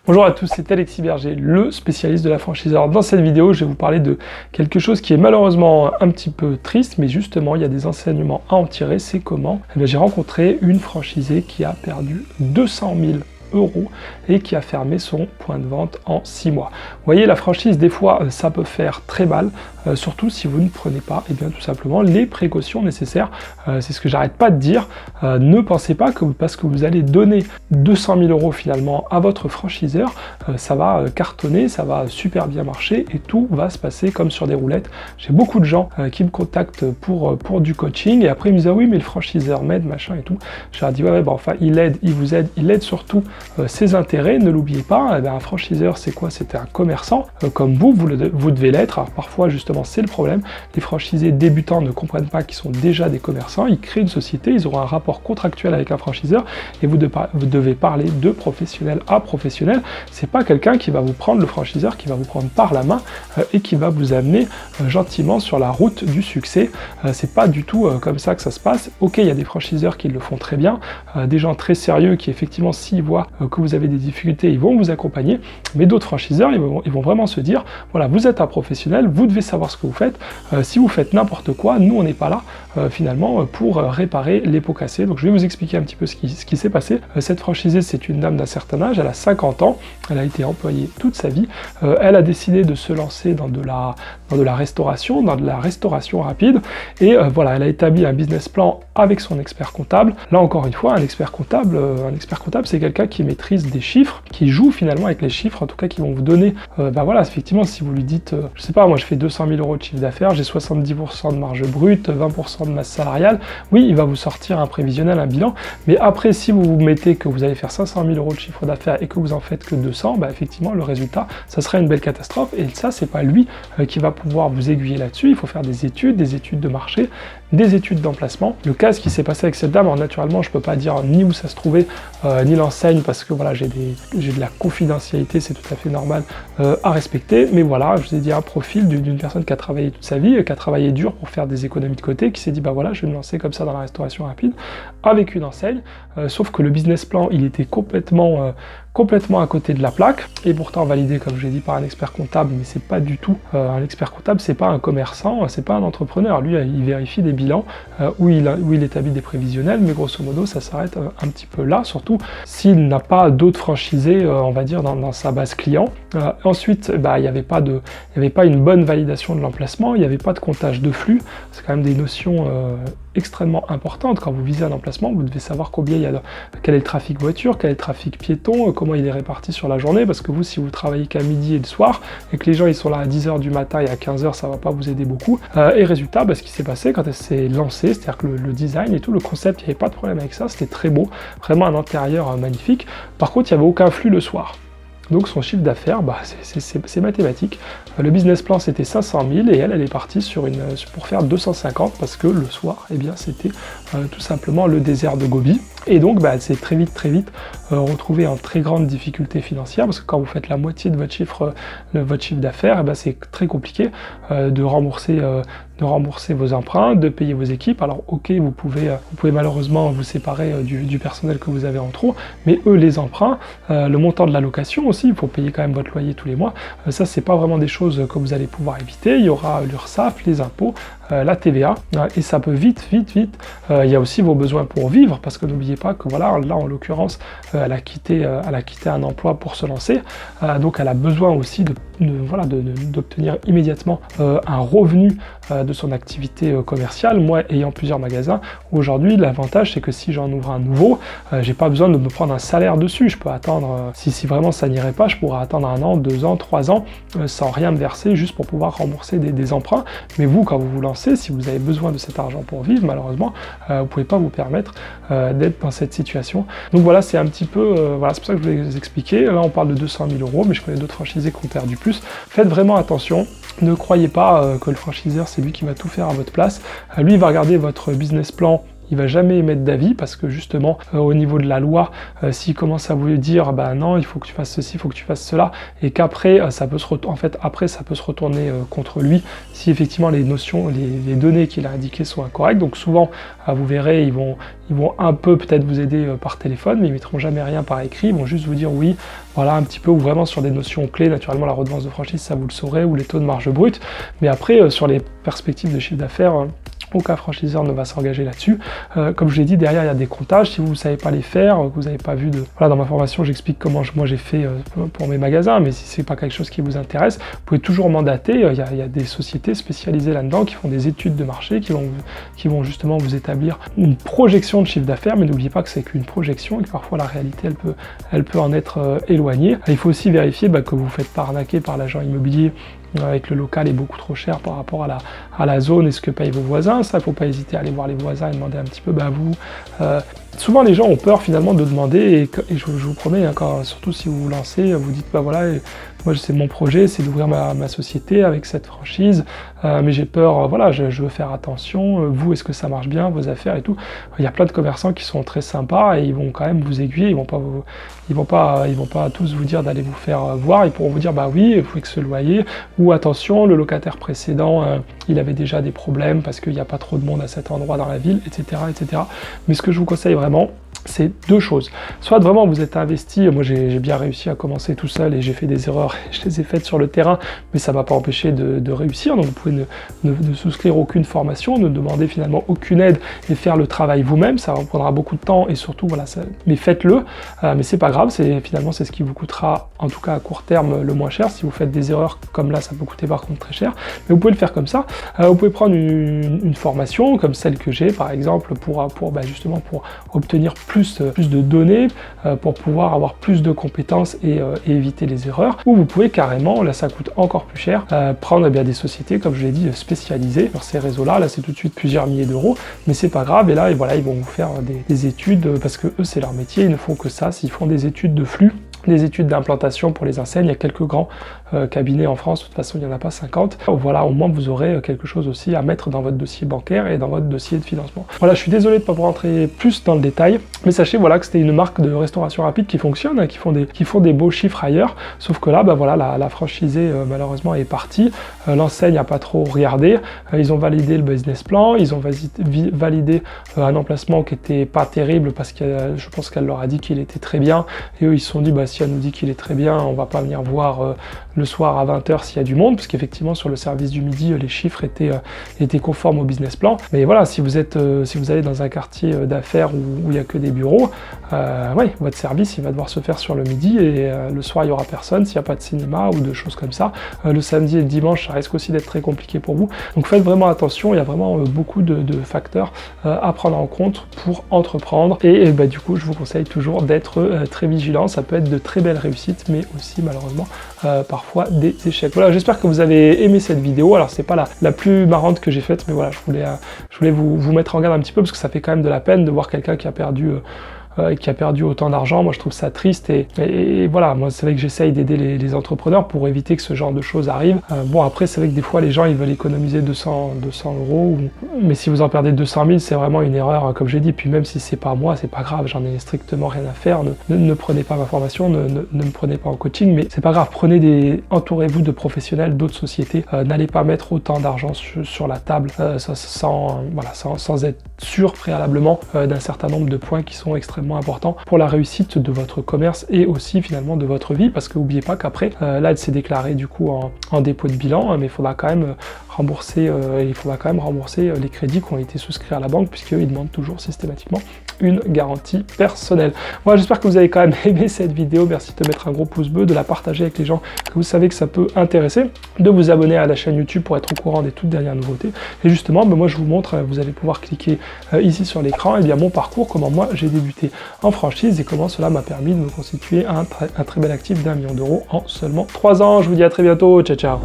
Bonjour à tous, c'est Alexis Berger, le spécialiste de la franchise. Alors dans cette vidéo, je vais vous parler de quelque chose qui est malheureusement un petit peu triste, mais justement, il y a des enseignements à en tirer. C'est comment j'ai rencontré une franchisée qui a perdu 200 000 € et qui a fermé son point de vente en 6 mois. Vous voyez, la franchise, des fois, ça peut faire très mal, surtout si vous ne prenez pas, et bien tout simplement, les précautions nécessaires. C'est ce que j'arrête pas de dire. Ne pensez pas que parce que vous allez donner 200 000 € finalement à votre franchiseur, ça va cartonner, ça va super bien marcher et tout va se passer comme sur des roulettes. J'ai beaucoup de gens qui me contactent pour du coaching et après ils me disent ah oui mais le franchiseur m'aide machin et tout. Je leur dis ouais, bah, enfin il aide, il vous aide, il aide surtout ses intérêts, ne l'oubliez pas. Un franchiseur c'est quoi? C'était un commerçant comme vous devez l'être. Alors parfois justement c'est le problème, les franchisés débutants ne comprennent pas qu'ils sont déjà des commerçants, ils créent une société, ils auront un rapport contractuel avec un franchiseur et vous devez parler de professionnel à professionnel. C'est pas quelqu'un qui va vous prendre, le franchiseur qui va vous prendre par la main et qui va vous amener gentiment sur la route du succès. C'est pas du tout comme ça que ça se passe. Ok, il y a des franchiseurs qui le font très bien, des gens très sérieux qui effectivement s'ils voient que vous avez des difficultés, ils vont vous accompagner, mais d'autres franchiseurs, ils vont vraiment se dire, voilà, vous êtes un professionnel, vous devez savoir ce que vous faites, si vous faites n'importe quoi, nous on n'est pas là finalement pour réparer les pots cassés. Donc je vais vous expliquer un petit peu ce qui s'est passé. Cette franchisée, c'est une dame d'un certain âge, elle a 50 ans, elle a été employée toute sa vie, elle a décidé de se lancer dans de la restauration, dans de la restauration rapide, et voilà, elle a établi un business plan avec son expert comptable. Là encore une fois, un expert comptable c'est quelqu'un qui maîtrise des chiffres, qui joue finalement avec les chiffres, en tout cas qui vont vous donner, voilà, effectivement, si vous lui dites, je sais pas, moi je fais 200 000 € de chiffre d'affaires, j'ai 70% de marge brute, 20% de masse salariale, oui, il va vous sortir un prévisionnel, un bilan, mais après, si vous vous mettez que vous allez faire 500 000 € de chiffre d'affaires et que vous en faites que 200, effectivement, le résultat, ça serait une belle catastrophe, et ça, c'est pas lui qui va pouvoir vous aiguiller là-dessus, il faut faire des études de marché, des études d'emplacement. Le cas, ce qui s'est passé avec cette dame, alors naturellement, je peux pas dire ni où ça se trouvait, ni l'enseigne, parce que voilà, j'ai de la confidentialité, c'est tout à fait normal à respecter, mais voilà, je vous ai dit un profil d'une personne qui a travaillé toute sa vie, qui a travaillé dur pour faire des économies de côté, qui s'est dit, voilà, je vais me lancer comme ça dans la restauration rapide, avec une enseigne, sauf que le business plan, il était complètement à côté de la plaque, et pourtant validé, comme je l'ai dit, par un expert comptable, mais c'est pas du tout un expert comptable, c'est pas un commerçant, c'est pas un entrepreneur. Lui, il vérifie des bilans où il établit des prévisionnels, mais grosso modo, ça s'arrête un petit peu là, surtout s'il n'a pas d'autres franchisés, on va dire, dans sa base client. Ensuite, il n'y avait pas une bonne validation de l'emplacement, il n'y avait pas de comptage de flux, c'est quand même des notions extrêmement importantes. Quand vous visez un emplacement, vous devez savoir quel est le trafic voiture, quel est le trafic piéton, comment il est réparti sur la journée, parce que vous, si vous travaillez qu'à midi et le soir, et que les gens ils sont là à 10 h du matin et à 15 h, ça va pas vous aider beaucoup. Et résultat, ce qui s'est passé quand elle s'est lancée, c'est-à-dire que le design et tout, le concept, il n'y avait pas de problème avec ça, c'était très beau, vraiment un intérieur magnifique. Par contre, il n'y avait aucun flux le soir. Donc son chiffre d'affaires, c'est mathématique. Le business plan c'était 500 000 et elle est partie pour faire 250 parce que le soir, c'était tout simplement le désert de Gobi. Et donc elle s'est très vite retrouvée en très grande difficulté financière parce que quand vous faites la moitié de votre chiffre d'affaires, c'est très compliqué de rembourser vos emprunts, de payer vos équipes. Alors ok, vous pouvez malheureusement vous séparer du personnel que vous avez en trop, mais eux les emprunts, le montant de la location aussi, il faut payer quand même votre loyer tous les mois. Ça c'est pas vraiment des choses que vous allez pouvoir éviter. Il y aura l'URSSAF, les impôts, la TVA, et ça peut vite. Il y a aussi vos besoins pour vivre, parce que n'oubliez pas que voilà, là en l'occurrence, elle a quitté un emploi pour se lancer, donc elle a besoin aussi d'obtenir immédiatement un revenu de son activité commerciale. Moi, ayant plusieurs magasins, aujourd'hui, l'avantage c'est que si j'en ouvre un nouveau, j'ai pas besoin de me prendre un salaire dessus. Je peux attendre, si vraiment ça n'irait pas, je pourrais attendre 1 an, 2 ans, 3 ans, sans rien me verser, juste pour pouvoir rembourser des emprunts. Mais vous, quand vous vous lancez, si vous avez besoin de cet argent pour vivre, malheureusement, vous pouvez pas vous permettre d'être dans cette situation. Donc voilà, c'est un petit peu, c'est pour ça que je voulais vous expliquer. Là, on parle de 200 000 €, mais je connais d'autres franchisés qui ont perdu plus. Faites vraiment attention. Ne croyez pas que le franchiseur, c'est lui qui va tout faire à votre place. Lui, il va regarder votre business plan il va jamais émettre d'avis parce que justement au niveau de la loi, s'il commence à vous dire bah non, il faut que tu fasses ceci, il faut que tu fasses cela, et qu'après ça peut se retourner contre lui si effectivement les notions, les données qu'il a indiquées sont incorrectes. Donc souvent vous verrez, ils vont un peu peut-être vous aider par téléphone, mais ils mettront jamais rien par écrit, ils vont juste vous dire oui, voilà un petit peu, ou vraiment sur des notions clés, naturellement la redevance de franchise, ça vous le saurez, ou les taux de marge brute, mais après sur les perspectives de chiffre d'affaires, aucun franchiseur ne va s'engager là-dessus. Comme je l'ai dit, derrière il y a des comptages, si vous ne savez pas les faire, que vous n'avez pas vu de... Voilà, dans ma formation j'explique comment moi j'ai fait pour mes magasins, mais si c'est pas quelque chose qui vous intéresse, vous pouvez toujours mandater, il y a des sociétés spécialisées là-dedans qui font des études de marché, qui vont justement vous établir une projection de chiffre d'affaires, mais n'oubliez pas que c'est qu'une projection et que parfois la réalité elle peut en être éloignée. Il faut aussi vérifier que vous ne faites pas arnaquer par l'agent immobilier avec le local est beaucoup trop cher par rapport à la zone et ce que payent vos voisins. Ça, il ne faut pas hésiter à aller voir les voisins et demander un petit peu, souvent les gens ont peur finalement de demander, et je vous promets, surtout si vous vous lancez, vous dites voilà, moi c'est mon projet, c'est d'ouvrir ma société avec cette franchise, mais j'ai peur, voilà, je veux faire attention, vous, est-ce que ça marche bien, vos affaires et tout. Il y a plein de commerçants qui sont très sympas et ils vont quand même vous aiguiller, ils vont pas tous vous dire d'aller vous faire voir, ils pourront vous dire oui, il faut que ce loyer, ou attention, le locataire précédent, il avait déjà des problèmes parce qu'il n'y a pas trop de monde à cet endroit dans la ville, etc., etc. Mais ce que je vous conseille vraiment, c'est deux choses. Soit vraiment vous êtes investi, moi j'ai bien réussi à commencer tout seul et j'ai fait des erreurs, je les ai faites sur le terrain, mais ça ne m'a pas empêché de réussir. Donc vous pouvez ne souscrire aucune formation, ne demander finalement aucune aide et faire le travail vous-même. Ça vous prendra beaucoup de temps et surtout, voilà, mais faites-le. Mais c'est pas grave, finalement c'est ce qui vous coûtera, en tout cas à court terme, le moins cher. Si vous faites des erreurs comme là, ça peut coûter par contre très cher. Mais vous pouvez le faire comme ça. Vous pouvez prendre une formation comme celle que j'ai par exemple justement pour obtenir plus de données, pour pouvoir avoir plus de compétences et éviter les erreurs, ou vous pouvez carrément, là ça coûte encore plus cher, prendre des sociétés, comme je l'ai dit, spécialisées sur ces réseaux-là. Là c'est tout de suite plusieurs milliers d'euros, mais c'est pas grave, et là voilà, ils vont vous faire des études, parce que eux c'est leur métier, ils ne font que ça, s'ils font des études de flux, des études d'implantation pour les enseignes. Il y a quelques grands cabinets en France, de toute façon il n'y en a pas 50. Voilà, au moins vous aurez quelque chose aussi à mettre dans votre dossier bancaire et dans votre dossier de financement. Voilà, je suis désolé de ne pas vous rentrer plus dans le détail, mais sachez voilà que c'était une marque de restauration rapide qui fonctionne, qui font des beaux chiffres ailleurs, sauf que là, voilà, la franchisée malheureusement est partie, l'enseigne n'a pas trop regardé, ils ont validé le business plan, ils ont validé un emplacement qui était pas terrible parce que je pense qu'elle leur a dit qu'il était très bien, et eux ils se sont dit si elle nous dit qu'il est très bien, on va pas venir voir le soir à 20 h s'il y a du monde, parce qu'effectivement sur le service du midi les chiffres étaient conformes au business plan. Mais voilà, si vous allez dans un quartier d'affaires où il n'y a que des bureaux, votre service il va devoir se faire sur le midi, et le soir il n'y aura personne s'il n'y a pas de cinéma ou de choses comme ça. Le samedi et le dimanche ça risque aussi d'être très compliqué pour vous. Donc faites vraiment attention, il y a vraiment beaucoup de facteurs à prendre en compte pour entreprendre, et du coup je vous conseille toujours d'être très vigilant. Ça peut être de très belles réussites, mais aussi malheureusement parfois des échecs. Voilà, j'espère que vous avez aimé cette vidéo. Alors c'est pas la plus marrante que j'ai faite, mais voilà, je voulais vous mettre en garde un petit peu, parce que ça fait quand même de la peine de voir quelqu'un qui a perdu autant d'argent. Moi je trouve ça triste, et voilà, moi c'est vrai que j'essaye d'aider les entrepreneurs pour éviter que ce genre de choses arrivent. Bon, après c'est vrai que des fois les gens ils veulent économiser 200 euros, mais si vous en perdez 200 000 c'est vraiment une erreur, comme j'ai dit. Puis même si c'est pas moi, c'est pas grave, j'en ai strictement rien à faire. Ne prenez pas ma formation, ne me prenez pas en coaching, mais c'est pas grave, entourez-vous de professionnels d'autres sociétés. N'allez pas mettre autant d'argent sur la table sans être sûr préalablement d'un certain nombre de points qui sont extrêmement important pour la réussite de votre commerce et aussi finalement de votre vie, parce que n'oubliez pas qu'après là elle s'est déclarée du coup en dépôt de bilan, mais il faudra quand même rembourser les crédits qui ont été souscrits à la banque, puisqu'ils demandent toujours systématiquement une garantie personnelle. Voilà, j'espère que vous avez quand même aimé cette vidéo. Merci de mettre un gros pouce bleu, de la partager avec les gens que vous savez que ça peut intéresser, de vous abonner à la chaîne YouTube pour être au courant des toutes dernières nouveautés. Et justement, moi je vous montre, vous allez pouvoir cliquer ici sur l'écran, et bien mon parcours, comment moi j'ai débuté en franchise et comment cela m'a permis de me constituer un très bel actif d'1 million d'euros en seulement 3 ans. Je vous dis à très bientôt, ciao ciao.